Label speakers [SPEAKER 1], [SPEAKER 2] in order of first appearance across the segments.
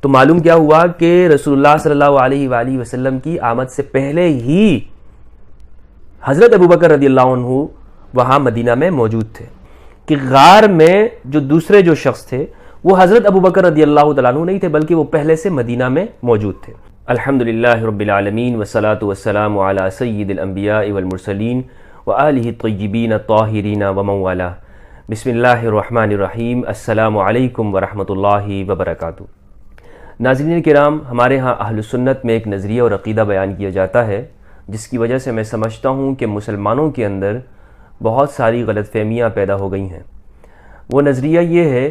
[SPEAKER 1] تو معلوم کیا ہوا کہ رسول اللہ صلی اللہ علیہ وآلہ وسلم کی آمد سے پہلے ہی حضرت ابوبکر رضی اللہ عنہ وہاں مدینہ میں موجود تھے، کہ غار میں جو دوسرے جو شخص تھے وہ حضرت ابوبکر رضی اللہ تعالیٰ عنہ نہیں تھے، بلکہ وہ پہلے سے مدینہ میں موجود تھے۔ الحمدللہ رب العالمین والصلاة والسلام علی سید الانبیاء والمرسلین وآلہ الطیبین الطاہرین ومن والاه۔ بسم اللہ الرحمن الرحیم۔ السلام علیکم ورحمۃ اللہ وبرکاتہ۔ ناظرین کرام، ہمارے ہاں اہل سنت میں ایک نظریہ اور عقیدہ بیان کیا جاتا ہے جس کی وجہ سے میں سمجھتا ہوں کہ مسلمانوں کے اندر بہت ساری غلط فہمیاں پیدا ہو گئی ہیں۔ وہ نظریہ یہ ہے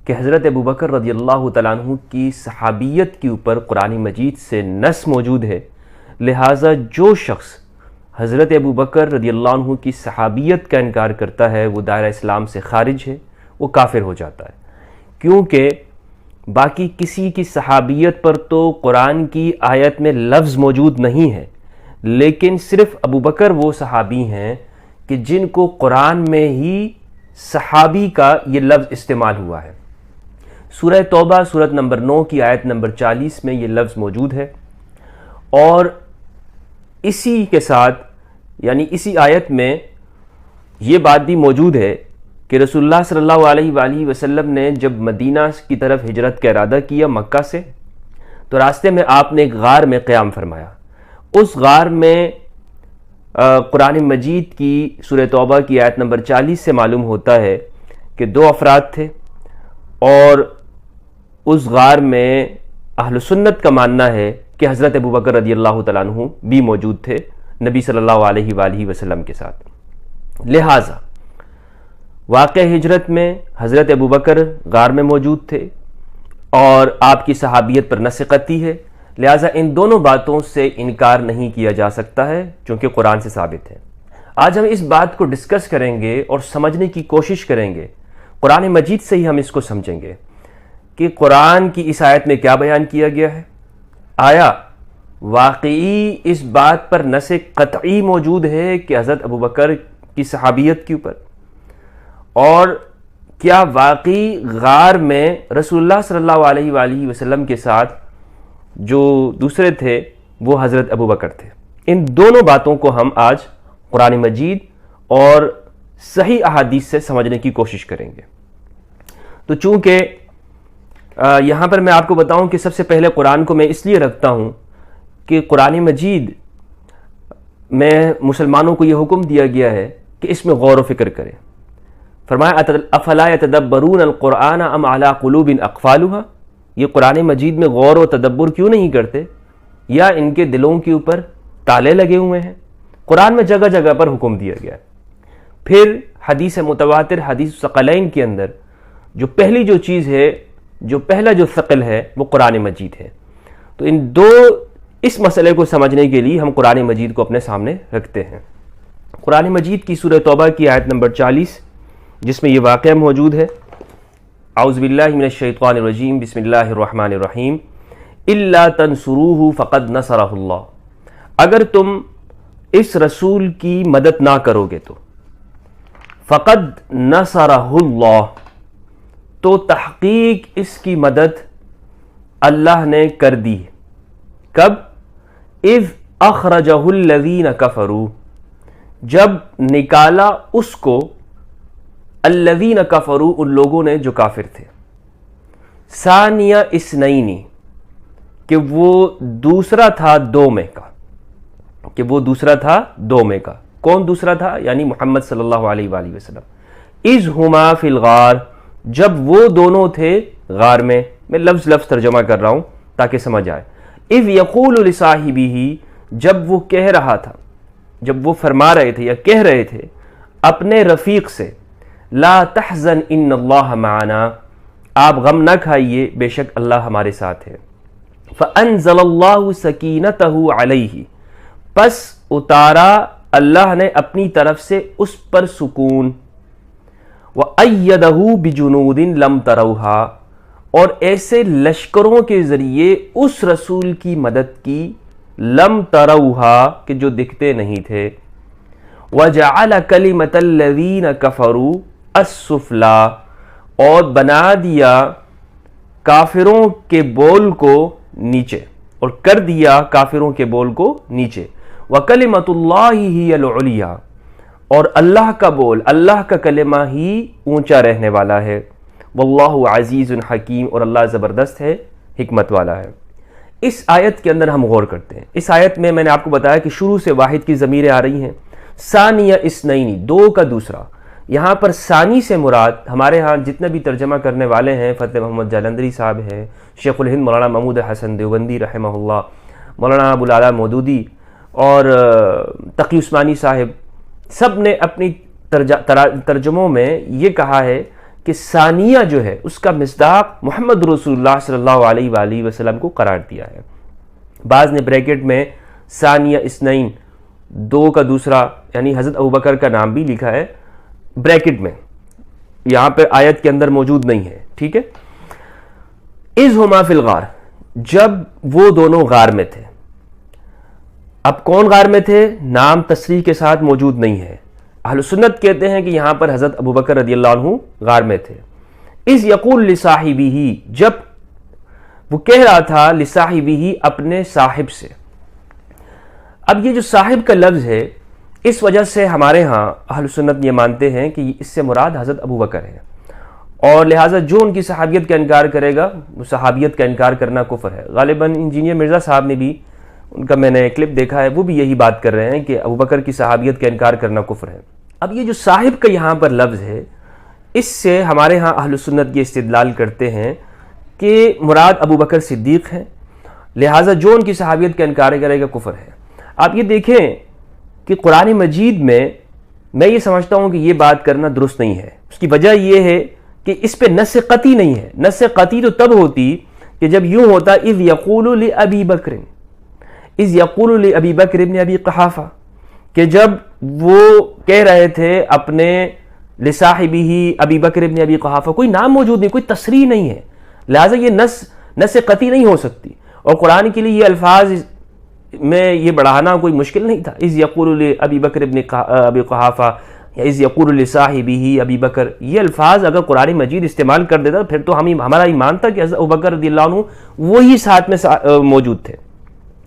[SPEAKER 1] کہ حضرت ابوبکر رضی اللہ تعالیٰ عنہ کی صحابیت کے اوپر قرآن مجید سے نص موجود ہے، لہٰذا جو شخص حضرت ابوبکر رضی اللہ عنہ کی صحابیت کا انکار کرتا ہے وہ دائرہ اسلام سے خارج ہے، وہ کافر ہو جاتا ہے، کیونکہ باقی کسی کی صحابیت پر تو قرآن کی آیت میں لفظ موجود نہیں ہے، لیکن صرف ابوبکر وہ صحابی ہیں کہ جن کو قرآن میں ہی صحابی کا یہ لفظ استعمال ہوا ہے۔ سورہ توبہ سورت نمبر 9 کی آیت نمبر 40 میں یہ لفظ موجود ہے، اور اسی کے ساتھ یعنی اسی آیت میں یہ بات بھی موجود ہے کہ رسول اللہ صلی اللہ علیہ وآلہ وسلم نے جب مدینہ کی طرف ہجرت کا ارادہ کیا مکہ سے، تو راستے میں آپ نے ایک غار میں قیام فرمایا۔ اس غار میں قرآن مجید کی سورہ توبہ کی آیت نمبر 40 سے معلوم ہوتا ہے کہ 2 افراد تھے، اور اس غار میں اہل سنت کا ماننا ہے کہ حضرت ابوبکر رضی اللہ تعالیٰ عنہ بھی موجود تھے نبی صلی اللہ علیہ وآلہ وسلم کے ساتھ۔ لہٰذا واقع ہجرت میں حضرت ابوبکر غار میں موجود تھے اور آپ کی صحابیت پر نص قطعی ہے، لہٰذا ان دونوں باتوں سے انکار نہیں کیا جا سکتا ہے چونکہ قرآن سے ثابت ہے۔ آج ہم اس بات کو ڈسکس کریں گے اور سمجھنے کی کوشش کریں گے، قرآن مجید سے ہی ہم اس کو سمجھیں گے کہ قرآن کی اس آیت میں کیا بیان کیا گیا ہے، آیا واقعی اس بات پر نص قطعی موجود ہے کہ حضرت ابوبکر کی صحابیت کے اوپر، اور کیا واقعی غار میں رسول اللہ صلی اللہ علیہ وآلہ وسلم کے ساتھ جو دوسرے تھے وہ حضرت ابوبکر تھے۔ ان دونوں باتوں کو ہم آج قرآن مجید اور صحیح احادیث سے سمجھنے کی کوشش کریں گے۔ تو چونکہ یہاں پر میں آپ کو بتاؤں کہ سب سے پہلے قرآن کو میں اس لیے رکھتا ہوں کہ قرآن مجید میں مسلمانوں کو یہ حکم دیا گیا ہے کہ اس میں غور و فکر کریں۔ فرمایا افلا یتدبرون القرآن ام علی قلوب اقفالها، یہ قرآن مجید میں غور و تدبر کیوں نہیں کرتے، یا ان کے دلوں کے اوپر تالے لگے ہوئے ہیں۔ قرآن میں جگہ جگہ پر حکم دیا گیا ہے۔ پھر حدیث متواتر حدیث ثقلین کے اندر جو پہلی جو چیز ہے، جو پہلا جو ثقل ہے وہ قرآن مجید ہے۔ تو اس مسئلے کو سمجھنے کے لیے ہم قرآن مجید کو اپنے سامنے رکھتے ہیں۔ قرآن مجید کی سورہ توبہ کی آیت نمبر 40 جس میں یہ واقعہ موجود ہے، اعوذ باللہ من الشیطان الرجیم، بسم اللہ الرحمن الرحیم، الا تنصروہ فقد نصرہ اللہ، اگر تم اس رسول کی مدد نہ کرو گے تو فقد نصرہ اللہ، تو تحقیق اس کی مدد اللہ نے کر دی۔ کب؟ اذ اخرجہ الذین کفروا، جب نکالا اس کو الذین کفروا، ان لوگوں نے جو کافر تھے، ثانیہ اثنین، کہ وہ دوسرا تھا 2 میں کا، کہ وہ دوسرا تھا 2 میں کا۔ کون دوسرا تھا؟ یعنی محمد صلی اللہ علیہ وآلہ وسلم۔ اذ ہما فی الغار، جب وہ دونوں تھے غار میں لفظ ترجمہ کر رہا ہوں تاکہ سمجھ آئے۔ اذ یقول لصاحبہ، جب وہ کہہ رہا تھا، جب وہ فرما رہے تھے یا کہہ رہے تھے اپنے رفیق سے، لا تحزن ان اللہ معنا، آپ غم نہ کھائیے، بے شک اللہ ہمارے ساتھ ہے۔ فانزل اللہ سکینتہ علیہ، پس اتارا اللہ نے اپنی طرف سے اس پر سکون، وَأَيَّدَهُ بِجُنُودٍ لَمْ تَرَوْهَا، اور ایسے لشکروں کے ذریعے اس رسول کی مدد کی، لم تروها، کہ جو دکھتے نہیں تھے، وَجَعَلَ كَلِمَةَ الَّذِينَ كَفَرُوا السُّفْلَىٰ، اور بنا دیا کافروں کے بول کو نیچے، اور کر دیا کافروں کے بول کو نیچے. وَكَلِمَةُ اللَّهِ هِيَ الْعُلْيَا، اور اللہ کا بول، اللہ کا کلمہ ہی اونچا رہنے والا ہے. واللہ عزیز حکیم، اور اللہ زبردست ہے، حکمت والا ہے. اس آیت کے اندر ہم غور کرتے ہیں. اس آیت میں نے آپ کو بتایا کہ شروع سے واحد کی ضمیریں آ رہی ہیں. ثانیہ اثنین، دو کا دوسرا. یہاں پر ثانی سے مراد ہمارے ہاں جتنے بھی ترجمہ کرنے والے ہیں، فتح محمد جالندری صاحب ہیں، شیخ الہند مولانا محمود حسن دیوبندی رحمہ اللہ، مولانا ابو العلا مودودی اور تقی عثمانی صاحب، سب نے اپنی ترجموں میں یہ کہا ہے کہ ثانیہ جو ہے اس کا مصداق محمد رسول اللہ صلی اللہ علیہ وآلہ وسلم کو قرار دیا ہے. بعض نے بریکٹ میں ثانیہ اثنین، دو کا دوسرا، یعنی حضرت ابوبکر کا نام بھی لکھا ہے بریکٹ میں، یہاں پہ آیت کے اندر موجود نہیں ہے. ٹھیک ہے. اذ ہما فی الغار، جب وہ دونوں غار میں تھے. اب کون غار میں تھے؟ نام تصریح کے ساتھ موجود نہیں ہے. اہل سنت کہتے ہیں کہ یہاں پر حضرت ابوبکر رضی اللہ عنہ غار میں تھے. اذ یقول لصاحبہ، جب وہ کہہ رہا تھا لصاحبہ، اپنے صاحب سے. اب یہ جو صاحب کا لفظ ہے، اس وجہ سے ہمارے ہاں اہل سنت یہ مانتے ہیں کہ اس سے مراد حضرت ابوبکر ہے، اور لہٰذا جو ان کی صحابیت کا انکار کرے گا وہ صحابیت کا انکار کرنا کفر ہے. غالباً انجینئر مرزا صاحب نے بھی، ان کا میں نے کلپ دیکھا ہے، وہ بھی یہی بات کر رہے ہیں کہ ابوبکر کی صحابیت کا انکار کرنا کفر ہے. اب یہ جو صاحب کا یہاں پر لفظ ہے، اس سے ہمارے ہاں اہل سنت یہ استدلال کرتے ہیں کہ مراد ابوبکر صدیق ہیں، لہٰذا جو ان کی صحابیت کا انکار کرے گا کفر ہے. آپ یہ دیکھیں کہ قرآن مجید میں یہ سمجھتا ہوں کہ یہ بات کرنا درست نہیں ہے. اس کی وجہ یہ ہے کہ اس پہ نص قطعی نہیں ہے. نص قطعی تو تب ہوتی کہ جب یوں ہوتا اذ یقول لابی بکر، اذ یقول لابی بکر ابن ابی قحافہ، کہ جب وہ کہہ رہے تھے اپنے لصاحبہ ابی بکر ابن ابی قحافہ، کوئی نام موجود نہیں، کوئی تصریح نہیں ہے، لہٰذا یہ نص قطعی نہیں ہو سکتی. اور قرآن کے لیے یہ الفاظ میں یہ بڑھانا کوئی مشکل نہیں تھا. اذ یقول لابی بکر ابن ابی قحافہ یا اذ یقول لصاحبہ ابی بکر، یہ الفاظ اگر قرآن مجید استعمال کر دیتا پھر تو ہمارا ایمان تھا کہ حضرت ابوبکر رضی اللہ عنہ وہی ساتھ میں موجود تھے،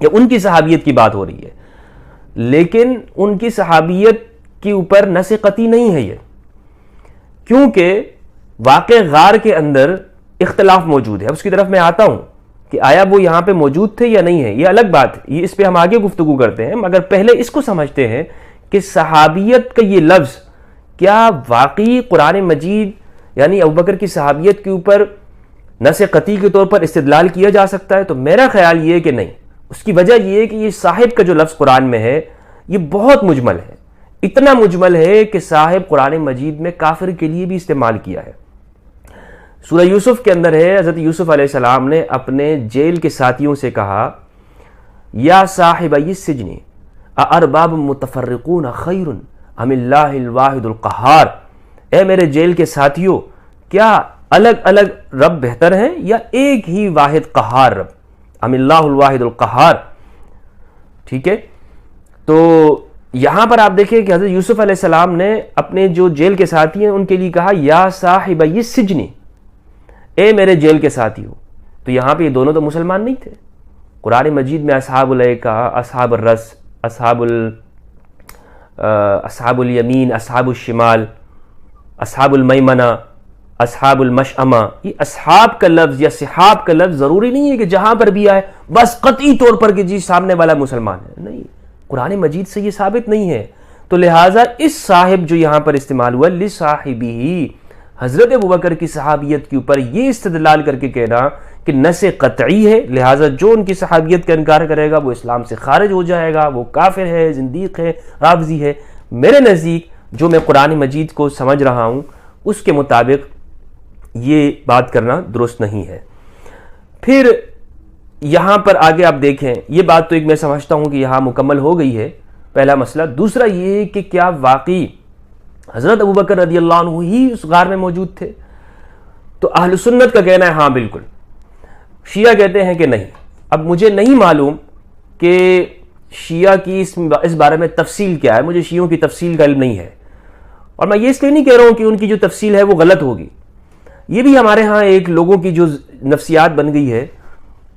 [SPEAKER 1] یا ان کی صحابیت کی بات ہو رہی ہے. لیکن ان کی صحابیت کے اوپر نص قطعی نہیں ہے یہ، کیونکہ واقع غار کے اندر اختلاف موجود ہے. اب اس کی طرف میں آتا ہوں کہ آیا وہ یہاں پہ موجود تھے یا نہیں ہے، یہ الگ بات ہے، یہ اس پہ ہم آگے گفتگو کرتے ہیں. مگر پہلے اس کو سمجھتے ہیں کہ صحابیت کا یہ لفظ کیا واقعی قرآن مجید یعنی ابوبکر کی صحابیت کے اوپر نص قطعی کے طور پر استدلال کیا جا سکتا ہے؟ تو میرا خیال یہ ہے کہ نہیں. اس کی وجہ یہ ہے کہ یہ صاحب کا جو لفظ قرآن میں ہے یہ بہت مجمل ہے، اتنا مجمل ہے کہ صاحب قرآن مجید میں کافر کے لیے بھی استعمال کیا ہے. سورہ یوسف کے اندر ہے، حضرت یوسف علیہ السلام نے اپنے جیل کے ساتھیوں سے کہا یا صاحبی السجن اارباب متفرقون خیر ام اللہ الواحد القہار، اے میرے جیل کے ساتھیوں، کیا الگ الگ رب بہتر ہیں یا ایک ہی واحد قہار رب، ام اللہ الواحد القہار. ٹھیک ہے. تو یہاں پر آپ دیکھیں کہ حضرت یوسف علیہ السلام نے اپنے جو جیل کے ساتھی ہیں ان کے لیے کہا یا صاحبی السجن، اے میرے جیل کے ساتھیوں. تو یہاں پہ یہ دونوں تو مسلمان نہیں تھے. قرآن مجید میں اصحاب الایکہ، اصحاب الرس، اصحاب الیمین، اصحاب الشمال، اصحاب المیمنہ، اصحاب المشأمہ، یہ اصحاب کا لفظ یا صحاب کا لفظ ضروری نہیں ہے کہ جہاں پر بھی آئے بس قطعی طور پر کہ جی سامنے والا مسلمان ہے. نہیں، قرآن مجید سے یہ ثابت نہیں ہے. تو لہٰذا اس صاحب جو یہاں پر استعمال ہوا لصاحبہ، حضرت ابوبکر کی صحابیت کے اوپر یہ استدلال کر کے کہنا کہ نص قطعی ہے، لہٰذا جو ان کی صحابیت کا انکار کرے گا وہ اسلام سے خارج ہو جائے گا، وہ کافر ہے، زندیق ہے، رافضی ہے. میرے نزدیک جو میں قرآن مجید کو سمجھ رہا ہوں اس کے مطابق یہ بات کرنا درست نہیں ہے. پھر یہاں پر آگے آپ دیکھیں، یہ بات تو ایک میں سمجھتا ہوں کہ یہاں مکمل ہو گئی ہے، پہلا مسئلہ. دوسرا یہ کہ کیا واقعی حضرت ابوبکر رضی اللہ عنہ ہی اس غار میں موجود تھے؟ تو اہل سنت کا کہنا ہے ہاں بالکل. شیعہ کہتے ہیں کہ نہیں. اب مجھے نہیں معلوم کہ شیعہ کی اس بارے میں تفصیل کیا ہے، مجھے شیعوں کی تفصیل کا علم نہیں ہے، اور میں یہ اس لیے نہیں کہہ رہا ہوں کہ ان کی جو تفصیل ہے وہ غلط ہوگی، یہ بھی ہمارے ہاں ایک لوگوں کی جو نفسیات بن گئی ہے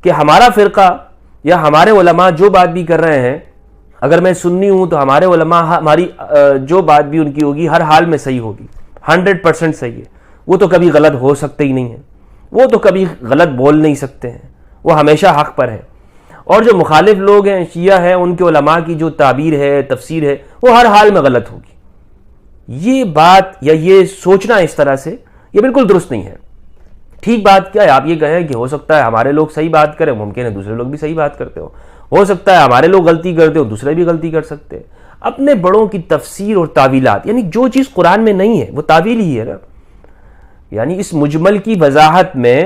[SPEAKER 1] کہ ہمارا فرقہ یا ہمارے علماء جو بات بھی کر رہے ہیں، اگر میں سنی ہوں تو ہمارے علماء ہماری جو بات بھی ان کی ہوگی ہر حال میں صحیح ہوگی، 100% صحیح ہے، وہ تو کبھی غلط ہو سکتے ہی نہیں ہیں، وہ تو کبھی غلط بول نہیں سکتے ہیں، وہ ہمیشہ حق پر ہے۔ اور جو مخالف لوگ ہیں، شیعہ ہیں، ان کے علماء کی جو تعبیر ہے، تفسیر ہے، وہ ہر حال میں غلط ہوگی۔ یہ بات یا یہ سوچنا اس طرح سے یہ بالکل درست نہیں ہے۔ ٹھیک بات کیا ہے؟ آپ یہ کہیں کہ ہو سکتا ہے ہمارے لوگ صحیح بات کریں، ممکن ہے دوسرے لوگ بھی صحیح بات کرتے ہو سکتا ہے ہمارے لوگ غلطی کرتے ہو دوسرے بھی غلطی کر سکتے ہیں۔ اپنے بڑوں کی تفسیر اور تعویلات، یعنی جو چیز قرآن میں نہیں ہے وہ تعویل ہی ہے نا، یعنی اس مجمل کی وضاحت میں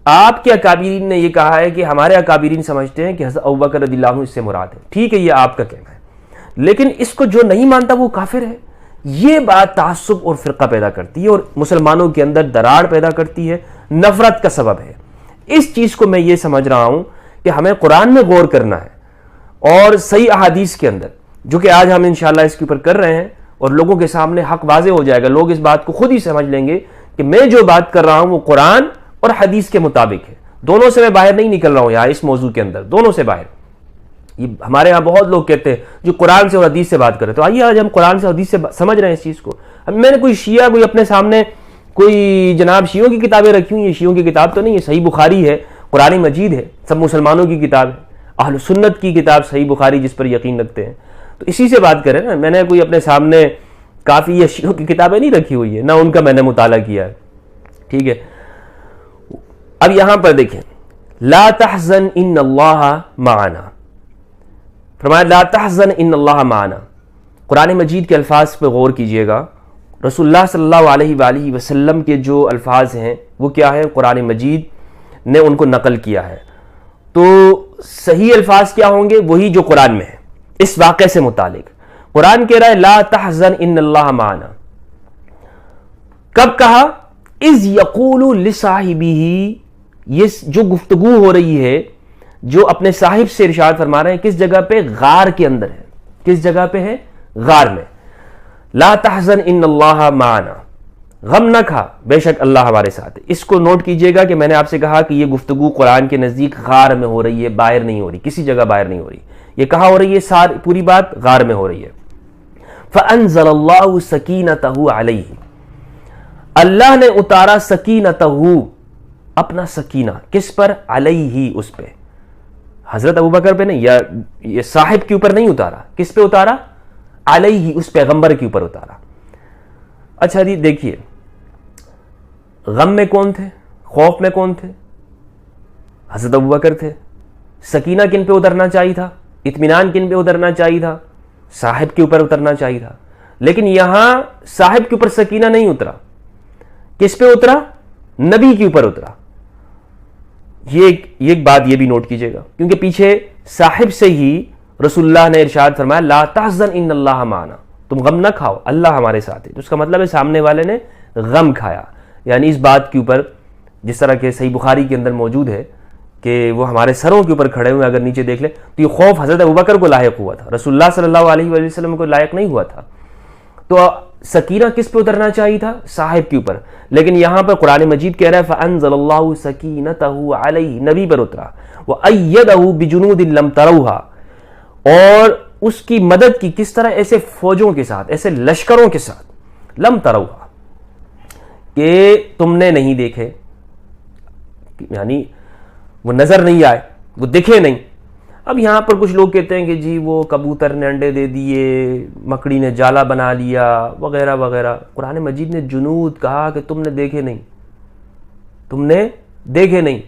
[SPEAKER 1] آپ کے اکابرین نے یہ کہا ہے کہ ہمارے اکابرین سمجھتے ہیں کہ حضرت ابوبکر رضی اللہ عنہ اس سے مراد ہے، ٹھیک ہے یہ آپ کا کہنا ہے، لیکن اس کو جو نہیں مانتا وہ کافر ہے۔ یہ بات تعصب اور فرقہ پیدا کرتی ہے اور مسلمانوں کے اندر دراڑ پیدا کرتی ہے، نفرت کا سبب ہے۔ اس چیز کو میں یہ سمجھ رہا ہوں کہ ہمیں قرآن میں غور کرنا ہے اور صحیح احادیث کے اندر، جو کہ آج ہم انشاءاللہ اس کے اوپر کر رہے ہیں، اور لوگوں کے سامنے حق واضح ہو جائے گا، لوگ اس بات کو خود ہی سمجھ لیں گے کہ میں جو بات کر رہا ہوں وہ قرآن اور حدیث کے مطابق ہے، دونوں سے میں باہر نہیں نکل رہا ہوں یہاں اس موضوع کے اندر، دونوں سے باہر۔ یہ ہمارے ہاں بہت لوگ کہتے ہیں جو قرآن سے اور حدیث سے بات کرے، تو آئیے آج ہم قرآن سے حدیث سے سمجھ رہے ہیں اس چیز کو۔ میں نے کوئی شیعہ کوئی اپنے سامنے کوئی جناب شیعوں کی کتابیں رکھی ہوئی ہیں، شیعوں کی کتاب تو نہیں ہے، صحیح بخاری ہے، قرآن مجید ہے، سب مسلمانوں کی کتاب ہے، اہل سنت کی کتاب صحیح بخاری جس پر یقین رکھتے ہیں، تو اسی سے بات کریں نا۔ میں نے کوئی اپنے سامنے کافی یا شیعوں کی کتابیں نہیں رکھی ہوئی ہے، نہ ان کا میں نے مطالعہ کیا ہے، ٹھیک ہے۔ اب یہاں پر دیکھیں، لا تحزن ان اللہ معنا، فرمایا لا تحزن ان اللہ معنا۔ قرآن مجید کے الفاظ پہ غور کیجئے گا، رسول اللہ صلی اللہ علیہ وآلہ وسلم کے جو الفاظ ہیں وہ کیا ہے؟ قرآن مجید نے ان کو نقل کیا ہے، تو صحیح الفاظ کیا ہوں گے؟ وہی جو قرآن میں ہے اس واقعے سے متعلق۔ قرآن کہہ رہا ہے لا تحزن ان اللہ معنا، کب کہا؟ اذ یقول لصاحبہ، یہ جو گفتگو ہو رہی ہے جو اپنے صاحب سے ارشاد فرما رہے ہیں، کس جگہ پہ؟ غار کے اندر ہے۔ کس جگہ پہ ہے؟ غار میں۔ لا تحزن ان اللہ معنا، غم نہ کھا، بے شک اللہ ہمارے ساتھ ہے۔ اس کو نوٹ کیجئے گا کہ میں نے آپ سے کہا کہ یہ گفتگو قرآن کے نزدیک غار میں ہو رہی ہے، باہر نہیں ہو رہی، کسی جگہ باہر نہیں ہو رہی۔ یہ کہاں ہو رہی ہے؟ ساری پوری بات غار میں ہو رہی ہے۔ فانزل اللہ سکینتہ علیہ، اللہ نے اتارا سکینتہ، اپنا سکینہ، کس پر؟ علیہ، اس پہ، حضرت ابوبکر پہ نہیں، یا یہ صاحب کے اوپر نہیں اتارا، کس پہ اتارا؟ علیہ، اس پیغمبر کے اوپر اتارا۔ اچھا جی دیکھیے، غم میں کون تھے؟ خوف میں کون تھے؟ حضرت ابوبکر تھے۔ سکینہ کن پہ اترنا چاہیے تھا؟ اطمینان کن پہ اترنا چاہیے تھا؟ صاحب کے اوپر اترنا چاہیے تھا، لیکن یہاں صاحب کے اوپر سکینہ نہیں اترا، کس پہ اترا؟ نبی کے اوپر اترا۔ یہ ایک بات یہ بھی نوٹ کیجئے گا، کیونکہ پیچھے صاحب سے ہی رسول اللہ نے ارشاد فرمایا لا تحزن ان اللہ معنا، تم غم نہ کھاؤ، اللہ ہمارے ساتھ ہے۔ تو اس کا مطلب ہے سامنے والے نے غم کھایا، یعنی اس بات کے اوپر، جس طرح کہ صحیح بخاری کے اندر موجود ہے کہ وہ ہمارے سروں کے اوپر کھڑے ہوئے، اگر نیچے دیکھ لیں تو یہ خوف حضرت ابوبکر کو لاحق ہوا تھا، رسول اللہ صلی اللہ علیہ وآلہ وسلم کو لاحق نہیں ہوا تھا۔ تو سکینہ کس پہ اترنا چاہیے تھا؟ صاحب کے اوپر، لیکن یہاں پر قرآن مجید کہہ رہا ہے فانزل اللہ سکینتہ علیہ، نبی پر اترا، وأیدہ بجنود لم تروہا، اور اس کی مدد کی کس طرح؟ ایسے فوجوں کے ساتھ، ایسے لشکروں کے ساتھ، لم تروہا، کہ تم نے نہیں دیکھے، یعنی وہ نظر نہیں آئے، وہ دکھے نہیں۔ اب یہاں پر کچھ لوگ کہتے ہیں کہ جی وہ کبوتر نے انڈے دے دیے، مکڑی نے جالا بنا لیا، وغیرہ وغیرہ۔ قرآن مجید نے جنود کہا کہ تم نے دیکھے نہیں، تم نے دیکھے نہیں۔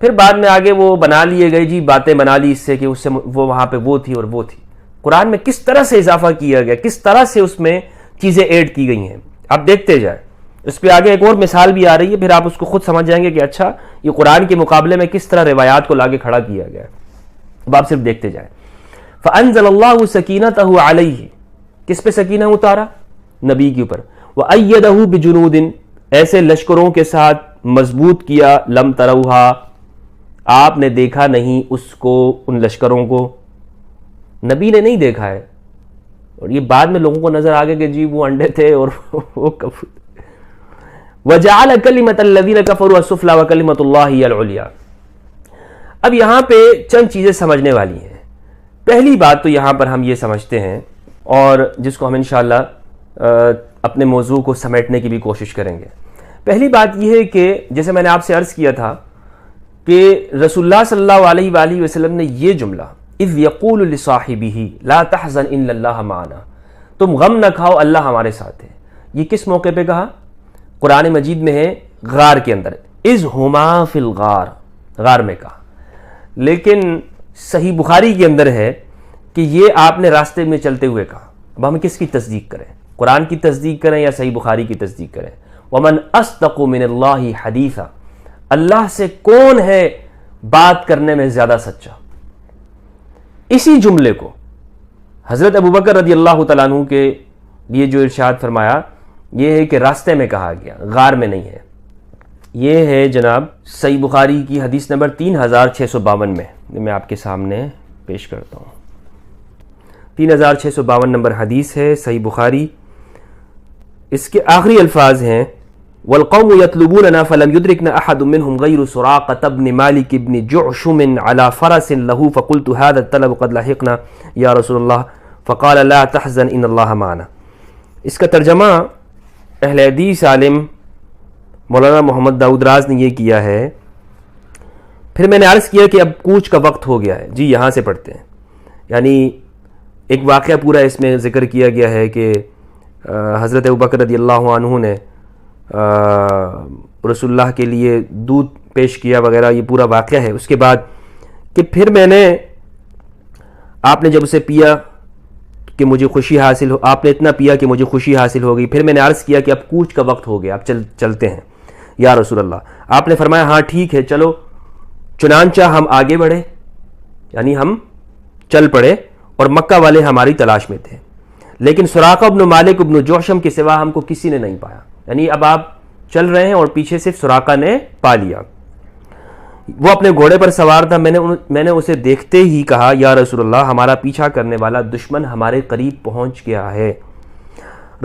[SPEAKER 1] پھر بعد میں آگے وہ بنا لیے گئے جی، باتیں بنا لی اس سے کہ اس سے وہ وہاں پہ وہ تھی اور وہ تھی۔ قرآن میں کس طرح سے اضافہ کیا گیا، کس طرح سے اس میں چیزیں ایڈ کی گئی ہیں، آپ دیکھتے جائیں۔ اس پہ آگے ایک اور مثال بھی آ رہی ہے، پھر آپ اس کو خود سمجھ جائیں گے کہ اچھا یہ قرآن کے مقابلے میں کس طرح روایات کو لاگے کھڑا کیا گیا ہے۔ اب آپ صرف دیکھتے جائیں۔ فانزل اللہ سکینتہ علیہ، کس پہ سکینہ اتارا؟ نبی کے اوپر۔ وأیدہ بجنود، ایسے لشکروں کے ساتھ مضبوط کیا، لم تروہا، آپ نے دیکھا نہیں اس کو، ان لشکروں کو، نبی نے نہیں دیکھا ہے۔ اور یہ بعد میں لوگوں کو نظر آ گیا کہ جی وہ انڈے تھے اور وہ وَجَعَلَ كَلِمَةَ الَّذِينَ كَفَرُوا السُّفْلَىٰ وَكَلِمَةُ اللَّهِ هِيَ الْعُلْيَا۔ اب یہاں پہ چند چیزیں سمجھنے والی ہیں۔ پہلی بات تو یہاں پر ہم یہ سمجھتے ہیں، اور جس کو ہم انشاءاللہ اپنے موضوع کو سمیٹنے کی بھی کوشش کریں گے۔ پہلی بات یہ ہے کہ جیسے میں نے آپ سے عرض کیا تھا کہ رسول اللہ صلی اللہ علیہ وآلہ وسلم نے یہ جملہ اذ یقول لصاحبہ لا تحزن ان اللہ معنا، تم غم نہ کھاؤ اللہ ہمارے ساتھ ہے، یہ کس موقع پہ کہا؟ قرآن مجید میں ہے غار کے اندر، اذ ہما فی الغار، غار میں کہا۔ لیکن صحیح بخاری کے اندر ہے کہ یہ آپ نے راستے میں چلتے ہوئے کہا۔ اب ہم کس کی تصدیق کریں؟ قرآن کی تصدیق کریں یا صحیح بخاری کی تصدیق کریں؟ ومن اصدق من اللہ حدیثا، اللہ سے کون ہے بات کرنے میں زیادہ سچا؟ اسی جملے کو حضرت ابوبکر رضی اللہ تعالیٰ عنہ کے لیے جو ارشاد فرمایا یہ ہے کہ راستے میں کہا گیا، غار میں نہیں ہے۔ یہ ہے جناب صحیح بخاری کی حدیث نمبر 3652 میں آپ کے سامنے پیش کرتا ہوں۔ 3652 نمبر حدیث ہے صحیح بخاری۔ اس کے آخری الفاظ ہیں والقوم يطلبوننا فلم يدركنا احد منهم غير سراقة بن مالك بن جعشم على فرس له فقلت هذا الطلب قد لحقنا يا رسول الله فقال لا تحزن ان الله معنا۔ اس کا ترجمہ اہل حدیث عالم مولانا محمد داؤد راز نے یہ کیا ہے۔ پھر میں نے عرض کیا کہ اب کوچ کا وقت ہو گیا ہے، جی یہاں سے پڑھتے ہیں۔ یعنی ایک واقعہ پورا اس میں ذکر کیا گیا ہے کہ حضرت ابوبکر رضی اللہ عنہ نے رسول اللہ کے لیے دودھ پیش کیا وغیرہ، یہ پورا واقعہ ہے۔ اس کے بعد کہ پھر میں نے، آپ نے جب اسے پیا کہ مجھے خوشی حاصل ہو، آپ نے اتنا پیا کہ مجھے خوشی حاصل ہو گئی، پھر میں نے عرض کیا کہ اب کوچ کا وقت ہو گیا، اب چلتے ہیں یا رسول اللہ۔ آپ نے فرمایا ہاں ٹھیک ہے چلو۔ چنانچہ ہم آگے بڑھے، یعنی ہم چل پڑے، اور مکہ والے ہماری تلاش میں تھے، لیکن سراقہ بن مالک بن جوشم کے سوا ہم کو کسی نے نہیں پایا۔ یعنی اب آپ چل رہے ہیں اور پیچھے صرف سراقہ نے پا لیا۔ وہ اپنے گھوڑے پر سوار تھا، میں نے اسے دیکھتے ہی کہا یا رسول اللہ ہمارا پیچھا کرنے والا دشمن ہمارے قریب پہنچ گیا ہے۔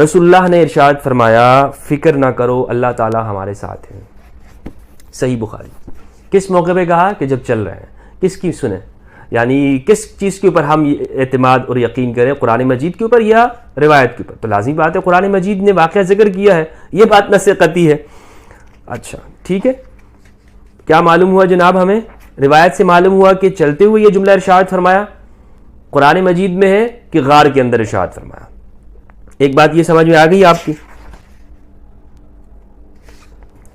[SPEAKER 1] رسول اللہ نے ارشاد فرمایا فکر نہ کرو اللہ تعالی ہمارے ساتھ ہے۔ صحیح بخاری۔ کس موقع پہ کہا؟ کہ جب چل رہے ہیں۔ کس کی سنیں؟ یعنی کس چیز کے اوپر ہم اعتماد اور یقین کریں؟ قرآن مجید کے اوپر یا روایت کے اوپر؟ تو لازمی بات ہے قرآن مجید نے واقعہ ذکر کیا ہے، یہ بات نص قطعی ہے۔ اچھا ٹھیک ہے، کیا معلوم ہوا جناب؟ ہمیں روایت سے معلوم ہوا کہ چلتے ہوئے یہ جملہ ارشاد فرمایا، قرآن مجید میں ہے کہ غار کے اندر ارشاد فرمایا۔ ایک بات یہ سمجھ میں آ گئی آپ کی؟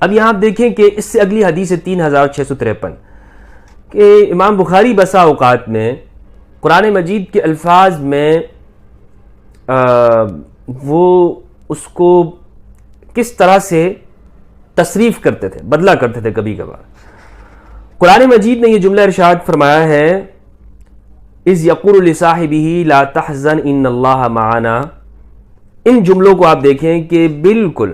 [SPEAKER 1] اب یہاں آپ دیکھیں کہ اس سے اگلی حدیث ہے 3653 کہ امام بخاری بسا اوقات میں قرآن مجید کے الفاظ میں وہ اس کو کس طرح سے تصریف کرتے تھے، بدلا کرتے تھے کبھی کبھار۔ قرآن مجید نے یہ جملہ ارشاد فرمایا ہے اذ یقول لصاحبہ لا تحزن ان اللہ معنا۔ ان جملوں کو آپ دیکھیں کہ بالکل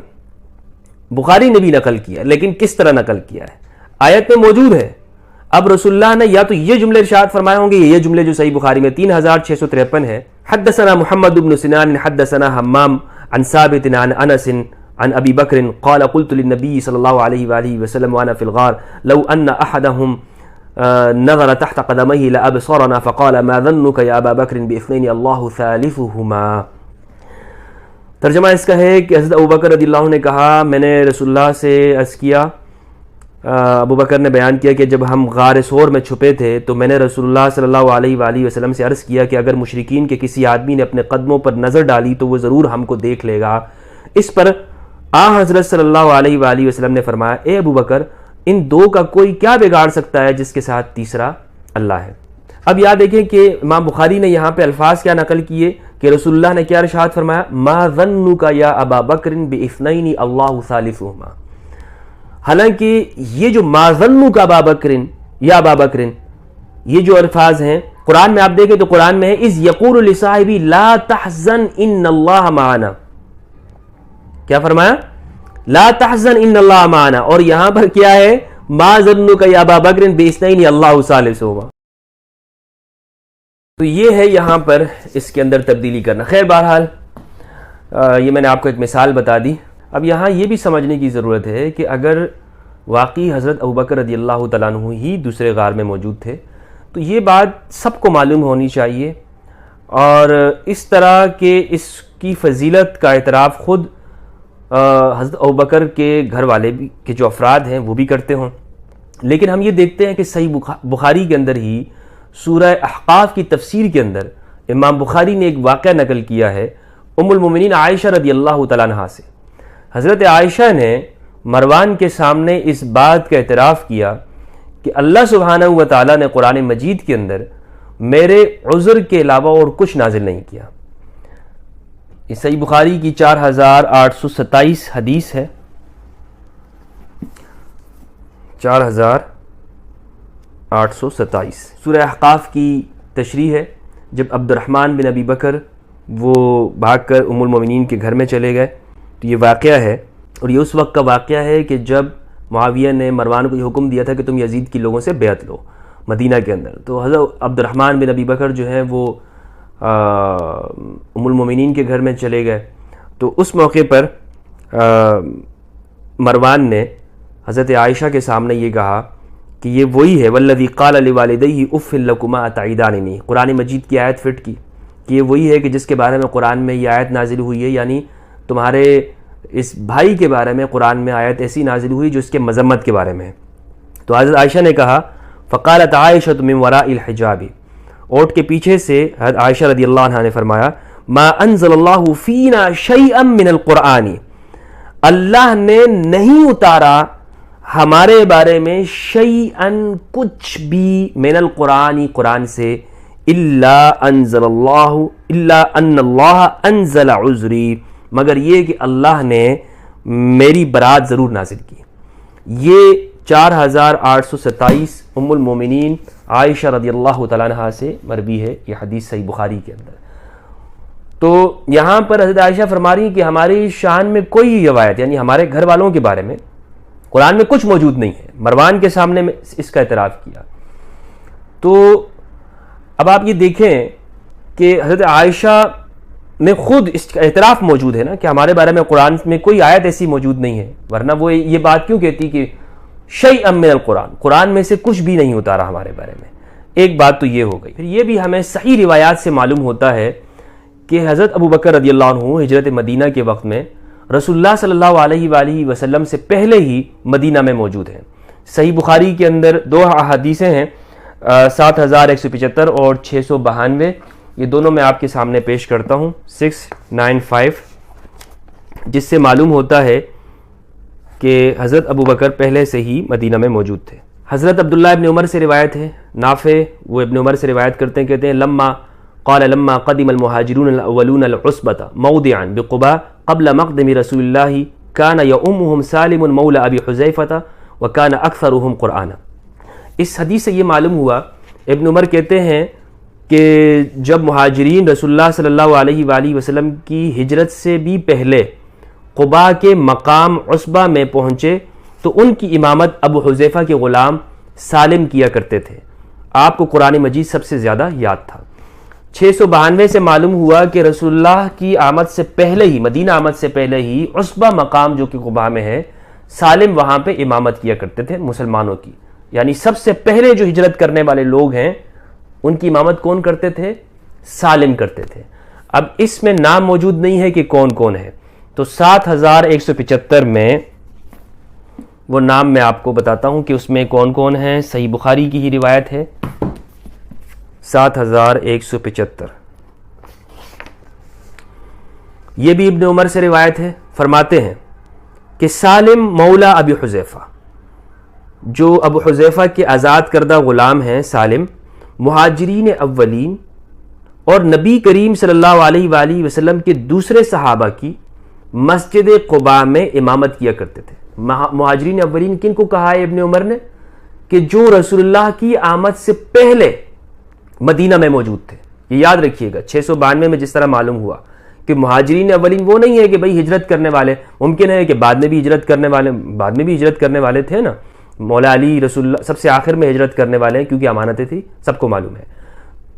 [SPEAKER 1] بخاری نے بھی نقل کیا، لیکن کس طرح نقل کیا ہے؟ آیت میں موجود ہے۔ اب رسول اللہ نے یا تو یہ جملے ارشاد فرمائے ہوں گے، یہ جملے جو صحیح بخاری میں 3653 ہے، حدثنا محمد بن سنان حدثنا حمام عن ثابت عن انس عن ابی بکر قال قلت للنبی صلی اللہ علیہ وآلہ وسلم وانا فی الغار لو ان احدهم نظر تحت قدمه لابصرنا فقال ما ظنك يا ابا بکر باثنين الله ثالثهما۔ ترجمہ اس کا ہے کہ حضرت ابوبکر رضی اللہ عنہ نے کہا میں نے رسول اللہ سے عرض کیا، ابو بکر نے بیان کیا کہ جب ہم غار ثور میں چھپے تھے تو میں نے رسول اللہ صلی اللہ علیہ وآلہ وسلم سے عرض کیا کہ اگر مشرکین کے کسی آدمی نے اپنے قدموں پر نظر ڈالی تو وہ ضرور ہم کو دیکھ لے گا۔ اس پر حضرت صلی اللہ علیہ وآلہ وسلم نے فرمایا اے ابو بکر ان دو کا کوئی کیا بگاڑ سکتا ہے جس کے ساتھ تیسرا اللہ ہے۔ اب یاد دیکھیں کہ امام بخاری نے یہاں پہ الفاظ کیا نقل کیے کہ رسول اللہ نے کیا ارشاد فرمایا ما ظنک یا ابا بکر باثنین اللہ ثالثہما۔ حالانکہ یہ جو ما ظنک ابا بکر یا ابا بکر یہ جو الفاظ ہیں قرآن میں آپ دیکھیں تو قرآن میں ہے اذ یقول لصاحبہ لا تحزن ان اللہ معنا۔ کیا فرمایا؟ لا تحزن ان اللہ معنا، اور یہاں پر کیا ہے ما ظنک یا ابا بکر باثنین اللہ ثالثہما۔ تو یہ ہے یہاں پر اس کے اندر تبدیلی کرنا۔ خیر بہرحال یہ میں نے آپ کو ایک مثال بتا دی۔ اب یہاں یہ بھی سمجھنے کی ضرورت ہے کہ اگر واقعی حضرت ابوبکر رضی اللہ تعالیٰ عنہ ہی دوسرے غار میں موجود تھے تو یہ بات سب کو معلوم ہونی چاہیے، اور اس طرح کہ اس کی فضیلت کا اعتراف خود حضرت ابوبکر کے گھر والے بھی کے جو افراد ہیں وہ بھی کرتے ہوں۔ لیکن ہم یہ دیکھتے ہیں کہ صحیح بخاری کے اندر ہی سورہ احقاف کی تفسیر کے اندر امام بخاری نے ایک واقعہ نقل کیا ہے ام المومنین عائشہ رضی اللہ تعالیٰ عنہا سے۔ حضرت عائشہ نے مروان کے سامنے اس بات کا اعتراف کیا کہ اللہ سبحانہ و تعالیٰ نے قرآن مجید کے اندر میرے عذر کے علاوہ اور کچھ نازل نہیں کیا۔ یہ صحیح بخاری کی 4827 حدیث ہے، 4827 سورہ احقاف کی تشریح ہے۔ جب عبد الرحمن بن ابی بکر وہ بھاگ کر ام المومنین کے گھر میں چلے گئے تو یہ واقعہ ہے، اور یہ اس وقت کا واقعہ ہے کہ جب معاویہ نے مروان کو یہ حکم دیا تھا کہ تم یزید کی لوگوں سے بیعت لو مدینہ کے اندر، تو حضرت عبد الرحمن بن ابی بکر جو ہیں وہ ام المومنین کے گھر میں چلے گئے، تو اس موقع پر مروان نے حضرت عائشہ کے سامنے یہ کہا کہ یہ وہی ہے والذی قال لوالدیہ اف لکما اتعیداننی، قرآن مجید کی آیت فٹ کی کہ یہ وہی ہے کہ جس کے بارے میں قرآن میں یہ آیت نازل ہوئی ہے، یعنی تمہارے اس بھائی کے بارے میں قرآن میں آیت ایسی نازل ہوئی جو اس کے مذمت کے بارے میں ہے۔ تو حضرت عائشہ نے کہا فقالت عائشہ من وراء الحجاب، اوٹ کے پیچھے سے حضرت عائشہ رضی اللہ عنہا نے فرمایا ما انزل اللہ فینا شیئا من القرآن، اللہ نے نہیں اتارا ہمارے بارے میں شیئن کچھ بھی من القرآن قرآن سے الا ان اللہ انزل عذری، مگر یہ کہ اللہ نے میری برات ضرور نازل کی۔ یہ 4827 ام المومنین عائشہ رضی اللہ تعالیٰ عنہا سے مروی ہے یہ حدیث صحیح بخاری کے اندر۔ تو یہاں پر حضرت عائشہ فرما رہی کہ ہماری شان میں کوئی روایت یعنی ہمارے گھر والوں کے بارے میں قرآن میں کچھ موجود نہیں ہے، مروان کے سامنے میں اس کا اعتراف کیا۔ تو اب آپ یہ دیکھیں کہ حضرت عائشہ میں خود اس کا اعتراف موجود ہے نا کہ ہمارے بارے میں قرآن میں کوئی آیت ایسی موجود نہیں ہے، ورنہ وہ یہ بات کیوں کہتی کہ شیئا من القرآن، قرآن میں سے کچھ بھی نہیں اتارا ہمارے بارے میں۔ ایک بات تو یہ ہو گئی۔ پھر یہ بھی ہمیں صحیح روایات سے معلوم ہوتا ہے کہ حضرت ابوبکر رضی اللہ عنہ ہجرت مدینہ کے وقت میں رسول اللہ صلی اللہ علیہ وآلہ وسلم سے پہلے ہی مدینہ میں موجود ہیں۔ صحیح بخاری کے اندر دو احادیثیں ہیں 7175 اور 692، یہ دونوں میں آپ کے سامنے پیش کرتا ہوں 695، جس سے معلوم ہوتا ہے کہ حضرت ابوبکر پہلے سے ہی مدینہ میں موجود تھے۔ حضرت عبداللہ ابن عمر سے روایت ہے، نافع وہ ابن عمر سے روایت کرتے ہیں، کہتے ہیں لما قدم المهاجرون الاولون العصبة موضعا بقباء قبل مقدم رسول الله كان يؤمهم سالم مولى ابي حذيفة وكان اكثرهم قرانا۔ اس حدیث سے یہ معلوم ہوا، ابن عمر کہتے ہیں کہ جب مہاجرین رسول اللہ صلی اللہ علیہ وآلہ وسلم کی ہجرت سے بھی پہلے قباء کے مقام عصبہ میں پہنچے تو ان کی امامت ابو حذیفہ کے غلام سالم کیا کرتے تھے، آپ کو قرآن مجید سب سے زیادہ یاد تھا۔ 692 سے معلوم ہوا کہ رسول اللہ کی آمد سے پہلے ہی، مدینہ آمد سے پہلے ہی عصبہ مقام جو کہ قباء میں ہے، سالم وہاں پہ امامت کیا کرتے تھے مسلمانوں کی، یعنی سب سے پہلے جو ہجرت کرنے والے لوگ ہیں ان کی امامت کون کرتے تھے؟ سالم کرتے تھے۔ اب اس میں نام موجود نہیں ہے کہ کون کون ہے، تو 7175 میں وہ نام میں آپ کو بتاتا ہوں کہ اس میں کون کون ہیں۔ صحیح بخاری کی ہی روایت ہے 7175، یہ بھی ابن عمر سے روایت ہے، فرماتے ہیں کہ سالم مولا ابی حذیفہ، جو ابو حذیفہ کے آزاد کردہ غلام ہیں سالم، مہاجرین اولین اور نبی کریم صلی اللہ علیہ وآلہ وسلم کے دوسرے صحابہ کی مسجد قباء میں امامت کیا کرتے تھے۔ مہاجرین اولین کن کو کہا ہے ابن عمر نے؟ کہ جو رسول اللہ کی آمد سے پہلے مدینہ میں موجود تھے۔ یہ یاد رکھیے گا 692 میں جس طرح معلوم ہوا کہ مہاجرین اولین وہ نہیں ہے کہ بھئی ہجرت کرنے والے، ممکن ہے کہ بعد میں بھی ہجرت کرنے والے تھے نا، مولا علی رسول اللہ سب سے آخر میں ہجرت کرنے والے ہیں کیونکہ امانتیں تھی، سب کو معلوم ہے۔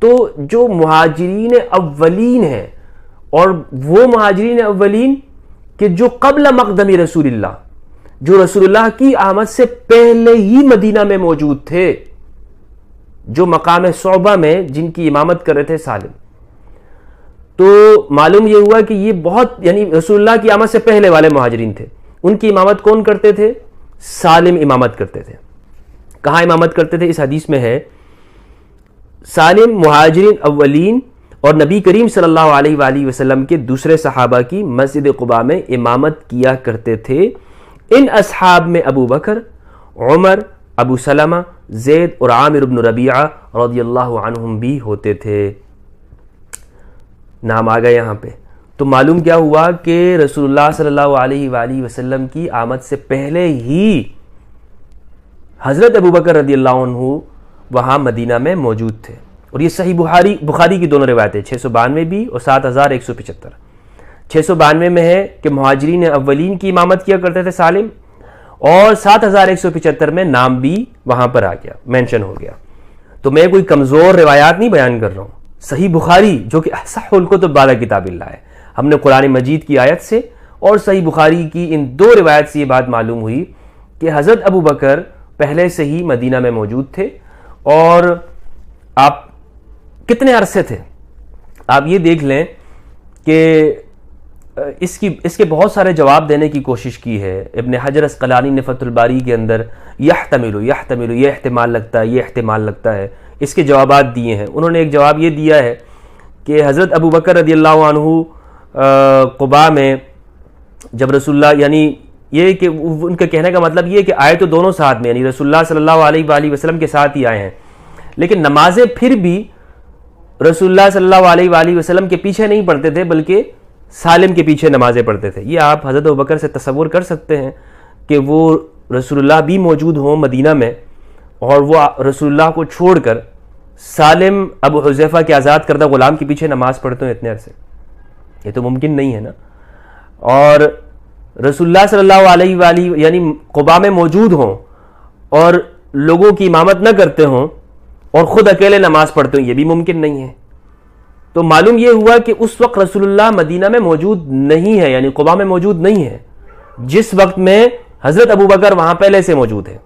[SPEAKER 1] تو جو مہاجرین اولین ہیں، اور وہ مہاجرین اولین کہ جو قبل مقدم رسول اللہ، جو رسول اللہ کی آمد سے پہلے ہی مدینہ میں موجود تھے، جو مقام صعبہ میں جن کی امامت کر رہے تھے سالم. تو معلوم یہ ہوا کہ یہ بہت یعنی رسول اللہ کی آمد سے پہلے والے مہاجرین تھے. ان کی امامت کون کرتے تھے؟ سالم امامت کرتے تھے. کہاں امامت کرتے تھے؟ اس حدیث میں ہے سالم مہاجرین اولین اور نبی کریم صلی اللہ علیہ وآلہ وسلم کے دوسرے صحابہ کی مسجد قباء میں امامت کیا کرتے تھے. ان اصحاب میں ابو بکر، عمر، ابو سلمہ، زید اور عامر بن ربیعہ رضی اللہ عنہم بھی ہوتے تھے. نام آ گئے یہاں پہ. تو معلوم کیا ہوا کہ رسول اللہ صلی اللہ علیہ وآلہ وسلم کی آمد سے پہلے ہی حضرت ابو بکر رضی اللہ عنہ وہاں مدینہ میں موجود تھے. اور یہ صحیح بخاری کی دونوں روایتیں 692 بھی اور 7175. 692 میں ہے کہ مہاجرین اولین کی امامت کیا کرتے تھے سالم، اور 7175 میں نام بھی وہاں پر آ گیا، مینشن ہو گیا. تو میں کوئی کمزور روایات نہیں بیان کر رہا ہوں. صحیح بخاری جو کہ اصح الکتب بعد کتاب اللہ ہے، ہم نے قرآن مجید کی آیت سے اور صحیح بخاری کی ان دو روایت سے یہ بات معلوم ہوئی کہ حضرت ابو بکر پہلے سے ہی مدینہ میں موجود تھے. اور آپ کتنے عرصے تھے آپ یہ دیکھ لیں کہ اس کے بہت سارے جواب دینے کی کوشش کی ہے. ابن حجر اسقلانی نے فتح الباری کے اندر یحتمل یہ احتمال لگتا ہے، یہ احتمال لگتا ہے، اس کے جوابات دیے ہیں. انہوں نے ایک جواب یہ دیا ہے کہ حضرت ابو بکر رضی اللہ عنہ قباء میں جب رسول اللہ، یعنی یہ کہ ان کا کہنے کا مطلب یہ کہ آئے تو دونوں ساتھ میں، یعنی رسول اللہ صلی اللہ علیہ وآلہ وسلم کے ساتھ ہی آئے ہیں، لیکن نمازیں پھر بھی رسول اللہ صلی اللہ علیہ وآلہ وسلم کے پیچھے نہیں پڑھتے تھے بلکہ سالم کے پیچھے نمازیں پڑھتے تھے. یہ آپ حضرت ابوبکر سے تصور کر سکتے ہیں کہ وہ رسول اللہ بھی موجود ہوں مدینہ میں اور وہ رسول اللہ کو چھوڑ کر سالم ابو حذیفہ کے آزاد کردہ غلام کے پیچھے نماز پڑھتے ہیں اتنے عرصے. یہ تو ممکن نہیں ہے نا. اور رسول اللہ صلی اللہ علیہ وآلہ یعنی قباء میں موجود ہوں اور لوگوں کی امامت نہ کرتے ہوں اور خود اکیلے نماز پڑھتے ہوں، یہ بھی ممکن نہیں ہے. تو معلوم یہ ہوا کہ اس وقت رسول اللہ مدینہ میں موجود نہیں ہے، یعنی قباء میں موجود نہیں ہے، جس وقت میں حضرت ابو بکر وہاں پہلے سے موجود ہے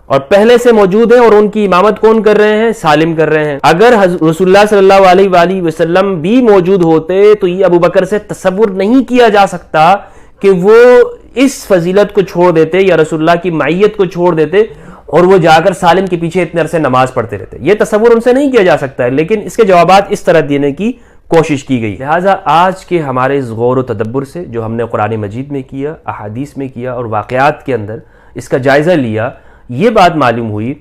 [SPEAKER 1] اور پہلے سے موجود ہیں. اور ان کی امامت کون کر رہے ہیں؟ سالم کر رہے ہیں. اگر رسول اللہ صلی اللہ علیہ وآلہ وسلم بھی موجود ہوتے تو یہ ابو بکر سے تصور نہیں کیا جا سکتا کہ وہ اس فضیلت کو چھوڑ دیتے یا رسول اللہ کی معیت کو چھوڑ دیتے اور وہ جا کر سالم کے پیچھے اتنے عرصے نماز پڑھتے رہتے. یہ تصور ان سے نہیں کیا جا سکتا ہے، لیکن اس کے جوابات اس طرح دینے کی کوشش کی گئی. لہٰذا آج کے ہمارے اس غور و تدبر سے جو ہم نے قرآن مجید میں کیا، احادیث میں کیا اور واقعات کے اندر اس کا جائزہ لیا، یہ بات معلوم ہوئی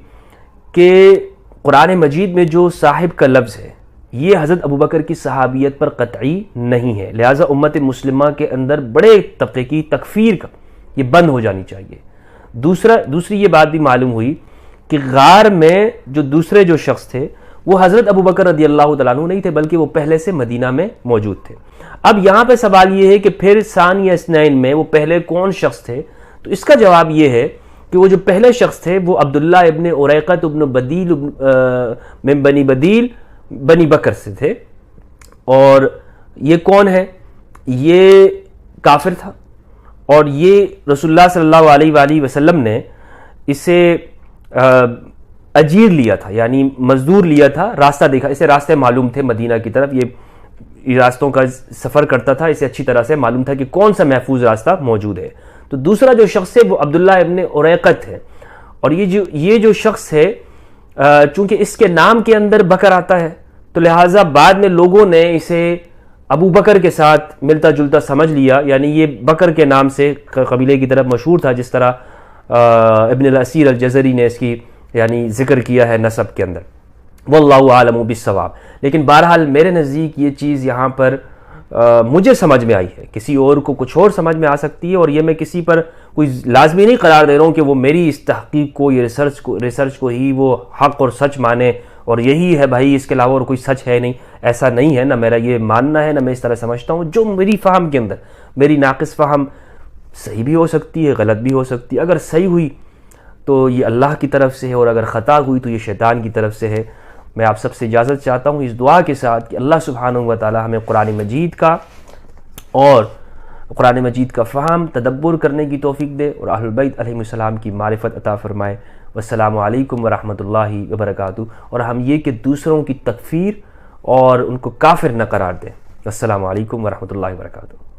[SPEAKER 1] کہ قرآن مجید میں جو صاحب کا لفظ ہے یہ حضرت ابوبکر کی صحابیت پر قطعی نہیں ہے. لہٰذا امت مسلمہ کے اندر بڑے طبقے کی تکفیر کا یہ بند ہو جانی چاہیے. دوسری یہ بات بھی معلوم ہوئی کہ غار میں جو دوسرے جو شخص تھے وہ حضرت ابوبکر رضی اللہ تعالیٰ عنہ نہیں تھے بلکہ وہ پہلے سے مدینہ میں موجود تھے. اب یہاں پہ سوال یہ ہے کہ پھر ثانی اثنین میں وہ پہلے کون شخص تھے؟ تو اس کا جواب یہ ہے کہ وہ جو پہلے شخص تھے وہ عبداللہ ابن اریقۃ ابن بدیل من بنی بدیل بنی بکر سے تھے. اور یہ کون ہے؟ یہ کافر تھا اور یہ رسول اللہ صلی اللہ علیہ وآلہ وسلم نے اسے اجیر لیا تھا، یعنی مزدور لیا تھا. راستہ دیکھا، اسے راستے معلوم تھے مدینہ کی طرف، یہ راستوں کا سفر کرتا تھا، اسے اچھی طرح سے معلوم تھا کہ کون سا محفوظ راستہ موجود ہے. تو دوسرا جو شخص ہے وہ عبداللہ ابن اریقۃ ہے. اور یہ جو شخص ہے چونکہ اس کے نام کے اندر بکر آتا ہے تو لہٰذا بعد میں لوگوں نے اسے ابو بکر کے ساتھ ملتا جلتا سمجھ لیا، یعنی یہ بکر کے نام سے قبیلے کی طرف مشہور تھا، جس طرح ابن الاسیر الجزری نے اس کی یعنی ذکر کیا ہے نسب کے اندر. واللہ عالم بالصواب. لیکن بہرحال میرے نزدیک یہ چیز یہاں پر مجھے سمجھ میں آئی ہے، کسی اور کو کچھ اور سمجھ میں آ سکتی ہے، اور یہ میں کسی پر کوئی لازمی نہیں قرار دے رہا ہوں کہ وہ میری اس تحقیق کو، یہ ریسرچ کو ہی وہ حق اور سچ مانے اور یہی ہے بھائی، اس کے علاوہ اور کوئی سچ ہے نہیں. ایسا نہیں ہے، نہ میرا یہ ماننا ہے، نہ میں اس طرح سمجھتا ہوں. جو میری فہم کے اندر میری ناقص فہم صحیح بھی ہو سکتی ہے، غلط بھی ہو سکتی ہے. اگر صحیح ہوئی تو یہ اللہ کی طرف سے ہے اور اگر خطا ہوئی تو یہ شیطان کی طرف سے ہے. میں آپ سب سے اجازت چاہتا ہوں اس دعا کے ساتھ کہ اللہ سبحانہ و تعالی ہمیں قرآن مجید کا اور قرآن مجید کا فہم تدبر کرنے کی توفیق دے اور اہل بیت علیہم السلام کی معرفت عطا فرمائے۔ والسلام علیکم ورحمۃ اللہ وبرکاتہ۔ اور ہم یہ کہ دوسروں کی تکفیر اور ان کو کافر نہ قرار دیں۔ السلام علیکم ورحمۃ اللہ وبرکاتہ۔